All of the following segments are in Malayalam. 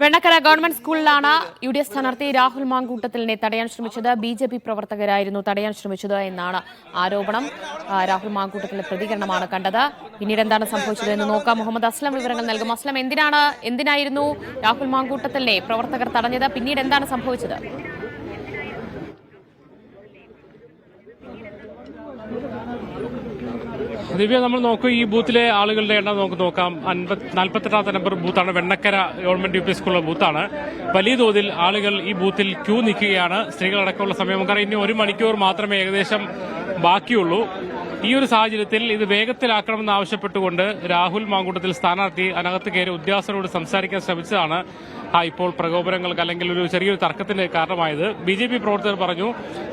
വെണ്ണക്കര ഗവൺമെന്റ് സ്കൂളിലാണ് UDF സ്ഥാനാർത്ഥി രാഹുൽ മാങ്കൂട്ടത്തിലിനെ തടയാൻ ശ്രമിച്ചത്. BJP പ്രവർത്തകരായിരുന്നു തടയാൻ ശ്രമിച്ചത് എന്നാണ് ആരോപണം. രാഹുൽ മാങ്കൂട്ടത്തിലെ പ്രതികരണമാണ് കണ്ടത്. പിന്നീട് എന്താണ് സംഭവിച്ചത് എന്ന് നോക്കാം. മുഹമ്മദ് അസ്ലം വിവരങ്ങൾ നൽകും. അസ്ലം, എന്തിനായിരുന്നു രാഹുൽ മാങ്കൂട്ടത്തിലിനെ പ്രവർത്തകർ തടഞ്ഞത്? പിന്നീട് എന്താണ് സംഭവിച്ചത്? ദിവ്യ, നമ്മൾ നോക്കൂ, ഈ ബൂത്തിലെ ആളുകളുടെ എണ്ണം നമുക്ക് നോക്കാം. 48ാമത്തെ നമ്പർ ബൂത്താണ്. വെണ്ണക്കര ഗവൺമെന്റ് UP സ്കൂളിലെ ബൂത്താണ്. വലിയ തോതിൽ ആളുകൾ ഈ ബൂത്തിൽ ക്യൂ നിൽക്കുകയാണ്. സ്ത്രീകളടക്കമുള്ള സമയം നമുക്കറിയാം. ഇനി 1 മണിക്കൂർ മാത്രമേ ഏകദേശം ബാക്കിയുള്ളൂ. ഈ ഒരു സാഹചര്യത്തിൽ ഇത് വേഗത്തിലാക്കണമെന്ന് ആവശ്യപ്പെട്ടുകൊണ്ട് രാഹുൽ മാങ്കൂട്ടത്തിൽ സ്ഥാനാർത്ഥി അതിനകത്ത് കയറി ഉദ്യോഗസ്ഥരോട് സംസാരിക്കാൻ ശ്രമിച്ചതാണ് ഇപ്പോൾ പ്രകോപനങ്ങൾക്ക് അല്ലെങ്കിൽ ഒരു ചെറിയൊരു തർക്കത്തിന് കാരണമായത്. BJP പ്രവർത്തകർ പറഞ്ഞു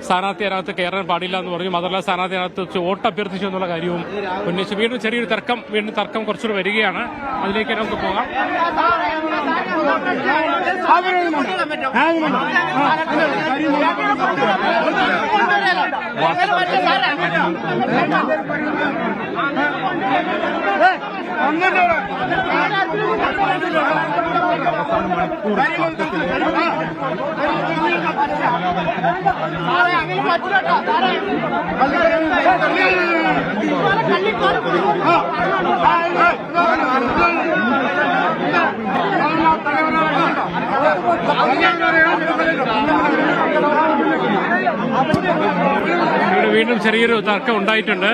സ്ഥാനാർത്ഥി അതിനകത്ത് കയറാൻ പാടില്ല എന്ന് പറഞ്ഞു. മാത്രമല്ല സ്ഥാനാർത്ഥി അതിനകത്ത് വോട്ട് അഭ്യർത്ഥിച്ചു എന്നുള്ള കാര്യവും ഉന്നയിച്ചു. വീണ്ടും ചെറിയൊരു തർക്കം കുറച്ചുകൂടി വരികയാണ്. അതിലേക്ക് നമുക്ക് പോകാം. ഇവിടെ വീണ്ടും ചെറിയൊരു തർക്കം ഉണ്ടായിട്ടുണ്ട്.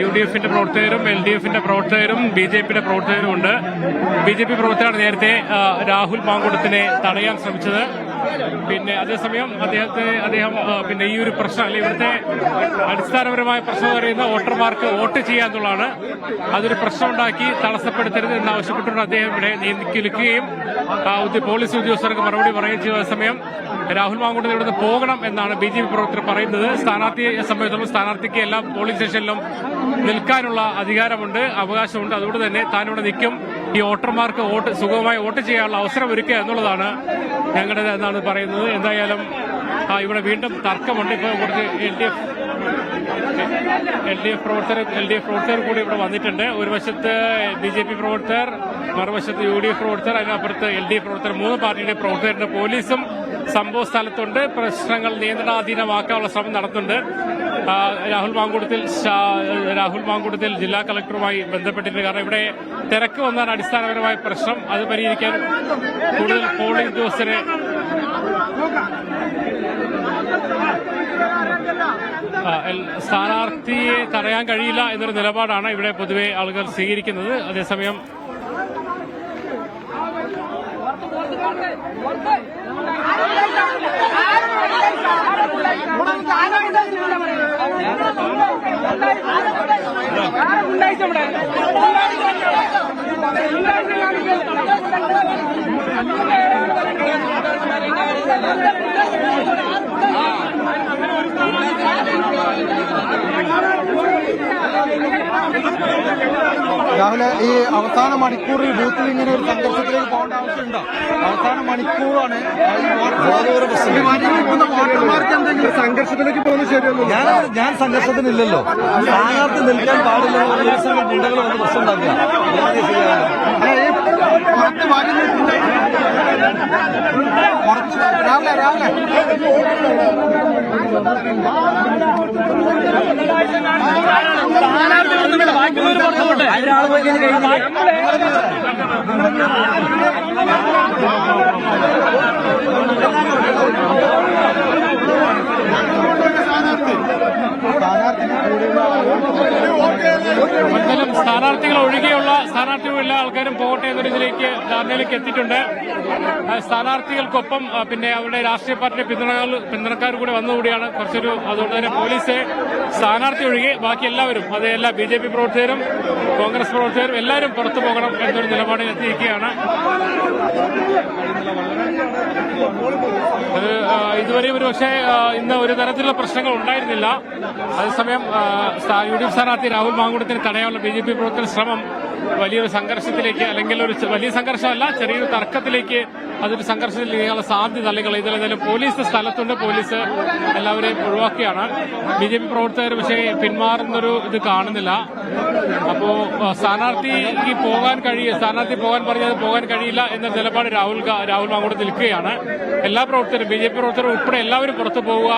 UDF-ന്റെ പ്രവർത്തകരും LDF-ന്റെ പ്രവർത്തകരും BJP-യുടെ പ്രവർത്തകരും ഉണ്ട്. BJP പ്രവർത്തകരാണ് നേരത്തെ രാഹുൽ മാങ്കൂട്ടത്തിനെ തടയാൻ ശ്രമിച്ചത്. പിന്നെ അതേസമയം അദ്ദേഹം പിന്നെ ഈ ഒരു പ്രശ്നം അല്ലെങ്കിൽ ഇവിടുത്തെ അടിസ്ഥാനപരമായ പ്രശ്നം എന്ന് പറയുന്നത് വോട്ടർമാർക്ക് വോട്ട് ചെയ്യാന്നുള്ളതാണ്. അതൊരു പ്രശ്നമുണ്ടാക്കി തടസ്സപ്പെടുത്തരുത് എന്നാവശ്യപ്പെട്ടുകൊണ്ട് അദ്ദേഹം ഇവിടെ നിൽക്കുകയും പോലീസ് ഉദ്യോഗസ്ഥർക്ക് മറുപടി പറയുകയും ചെയ്ത സമയം രാഹുൽ മാങ്കൂട്ടത്തിൽ ഇവിടുന്ന് പോകണം എന്നാണ് BJP പ്രവർത്തകർ പറയുന്നത്. സ്ഥാനാർത്ഥിയെ സംബന്ധിച്ചിടത്തോളം സ്ഥാനാർത്ഥിക്ക് എല്ലാ പോളിംഗ് സ്റ്റേഷനിലും നിൽക്കാനുള്ള അധികാരമുണ്ട്, അവകാശമുണ്ട്. അതുകൊണ്ട് തന്നെ താൻ ഇവിടെ നിൽക്കും. ഈ വോട്ടർമാർക്ക് സുഗമമായി വോട്ട് ചെയ്യാനുള്ള അവസരം ഒരുക്കുക എന്നുള്ളതാണ് ഞങ്ങളുടേത് എന്നാണ് പറയുന്നത്. എന്തായാലും ഇവിടെ വീണ്ടും തർക്കമുണ്ട്. ഇപ്പോൾ കുറച്ച് LDF പ്രവർത്തകർ കൂടി ഇവിടെ വന്നിട്ടുണ്ട്. ഒരു വശത്ത് BJP പ്രവർത്തകർ, മറുവശത്ത് UDF പ്രവർത്തകർ, അതിനപ്പുറത്ത് LDF പ്രവർത്തകർ, 3 പാർട്ടിയുടെ പ്രവർത്തകരുടെ പോലീസും സംഭവ സ്ഥലത്തുണ്ട്. പ്രശ്നങ്ങൾ നിയന്ത്രണാധീനമാക്കാനുള്ള ശ്രമം നടത്തുന്നുണ്ട്. രാഹുൽ മാങ്കൂട്ടത്തിൽ ജില്ലാ കളക്ടറുമായി ബന്ധപ്പെട്ടിട്ടുണ്ട്. കാരണം ഇവിടെ തിരക്ക് വന്നാണ് അടിസ്ഥാനപരമായ പ്രശ്നം. അത് പരിഹരിക്കാൻ കൂടുതൽ പോളിംഗ് ഉദ്യോഗസ്ഥരെ സ്ഥാനാർത്ഥിയെ തടയാൻ കഴിയില്ല എന്നൊരു നിലപാടാണ് ഇവിടെ പൊതുവെ ആളുകൾ സ്വീകരിക്കുന്നത്. അതേസമയം രാഹുലെ, ഈ അവസാന മണിക്കൂറിൽ ബൂത്തിൽ ഇങ്ങനെ ഒരു സംഘർഷത്തിലേക്ക് പോകേണ്ട ആവശ്യമുണ്ടോ? അവസാന മണിക്കൂറാണ്. വോട്ടർമാർക്ക് എന്തെങ്കിലും സംഘർഷത്തിലേക്ക് പോകുന്നത് ശരിയല്ലോ. ഞാൻ സംഘർഷത്തിനില്ലല്ലോ. സ്ഥാനാർത്ഥി നിൽക്കാൻ പാടില്ല. ഗുണ്ടകൾ വന്ന് പ്രശ്നം ഉണ്ടാക്കുക. സ്ഥാനാർത്ഥികൾ ഒഴികെയുള്ള സ്ഥാനാർത്ഥികളുള്ള ആൾക്കാരും പോകട്ടെ എന്നൊരു ധാരണയിലേക്ക് എത്തിയിട്ടുണ്ട്. സ്ഥാനാർത്ഥികൾക്കൊപ്പം പിന്നെ അവരുടെ രാഷ്ട്രീയ പാർട്ടിയുടെ പിന്തുണക്കാർ കൂടെ വന്നുകൂടിയാണ് കുറച്ചൊരു. അതുകൊണ്ട് തന്നെ പോലീസ് സ്ഥാനാർത്ഥി ഒഴികെ ബാക്കി എല്ലാവരും, അതെല്ലാ BJP പ്രവർത്തകരും കോൺഗ്രസ് പ്രവർത്തകരും എല്ലാവരും പുറത്തു പോകണം എന്നൊരു നിലപാടിൽ എത്തിയിരിക്കുകയാണ്. അത് ഇതുവരെ ഒരുപക്ഷെ ഇന്ന് ഒരു തരത്തിലുള്ള പ്രശ്നങ്ങൾ ഉണ്ടായിരുന്നില്ല. അതേസമയം UDF സ്ഥാനാർത്ഥി രാഹുൽ മാങ്കൂട്ടത്തിന് തടയാനുള്ള BJP പ്രവർത്തകരുടെ ശ്രമം വലിയൊരു സംഘർഷത്തിലേക്ക്, അല്ലെങ്കിൽ ഒരു വലിയ സംഘർഷമല്ല, ചെറിയൊരു തർക്കത്തിലേക്ക് അതൊരു സംഘർഷത്തിൽ നീങ്ങാനുള്ള സാധ്യത അല്ലെങ്കിൽ ഇതിലേതായാലും പോലീസ് സ്ഥലത്തുണ്ട്. പോലീസ് എല്ലാവരെയും ഒഴിവാക്കിയാണ്. BJP പ്രവർത്തകർ പക്ഷേ പിന്മാറുന്നൊരു ഇത് കാണുന്നില്ല. അപ്പോ സ്ഥാനാർത്ഥി പോകാൻ പറഞ്ഞത് പോകാൻ കഴിയില്ല എന്ന നിലപാട് രാഹുൽ മാങ്കൂട്ടത്തിൽ നിൽക്കുകയാണ്. എല്ലാ പ്രവർത്തകരും BJP പ്രവർത്തകരും ഉൾപ്പെടെ എല്ലാവരും പുറത്തു പോവുക,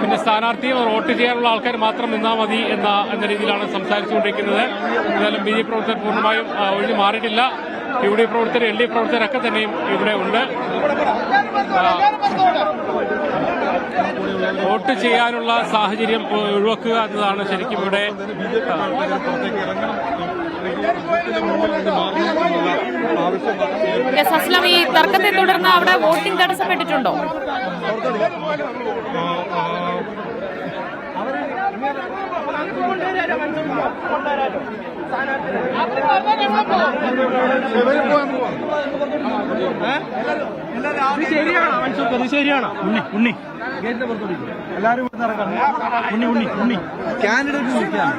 പിന്നെ സ്ഥാനാർത്ഥിയും വോട്ട് ചെയ്യാനുള്ള ആൾക്കാർ മാത്രം നിന്നാൽ മതി എന്ന രീതിയിലാണ് സംസാരിച്ചുകൊണ്ടിരിക്കുന്നത്. എന്തായാലും BJP പ്രവർത്തകർ പൂർണ്ണമായും ഒഴിഞ്ഞു മാറിയിട്ടില്ല. UDF പ്രവർത്തകർ LDF പ്രവർത്തകരൊക്കെ തന്നെയും ഇവിടെ ഉണ്ട്. വോട്ട് ചെയ്യാനുള്ള സാഹചര്യം ഒഴിവാക്കുക എന്നതാണ് ശരിക്കും ഇവിടെ അസ്ലം, ഈ തർക്കത്തെ തുടർന്ന് അവിടെ വോട്ടിംഗ് തടസ്സപ്പെട്ടിട്ടുണ്ടോ? ശരിയാണ്. ഉണ്ണി എല്ലാവരും ഉണ്ണി കാൻഡിഡേറ്റ് നിൽക്കുകയാണ്.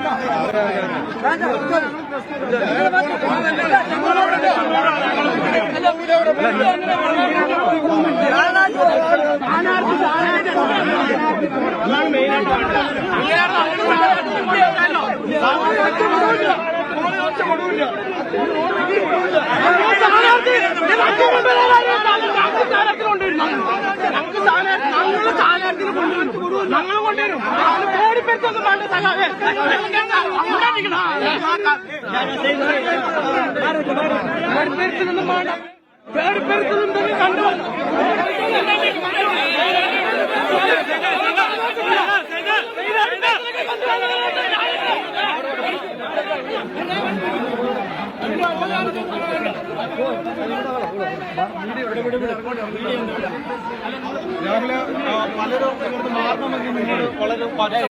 ഞങ്ങൾ കൊണ്ടുവരും. പേടിപ്പെടുത്തൊന്നും വേണ്ട സഖാവേ. പേടിപ്പെടുത്തൊന്നും വേണ്ട. പേടിപ്പെടുത്തുന്നുണ്ടെങ്കിൽ കണ്ടു. രാവിലെ പലരും മാറണമെങ്കിൽ വളരെ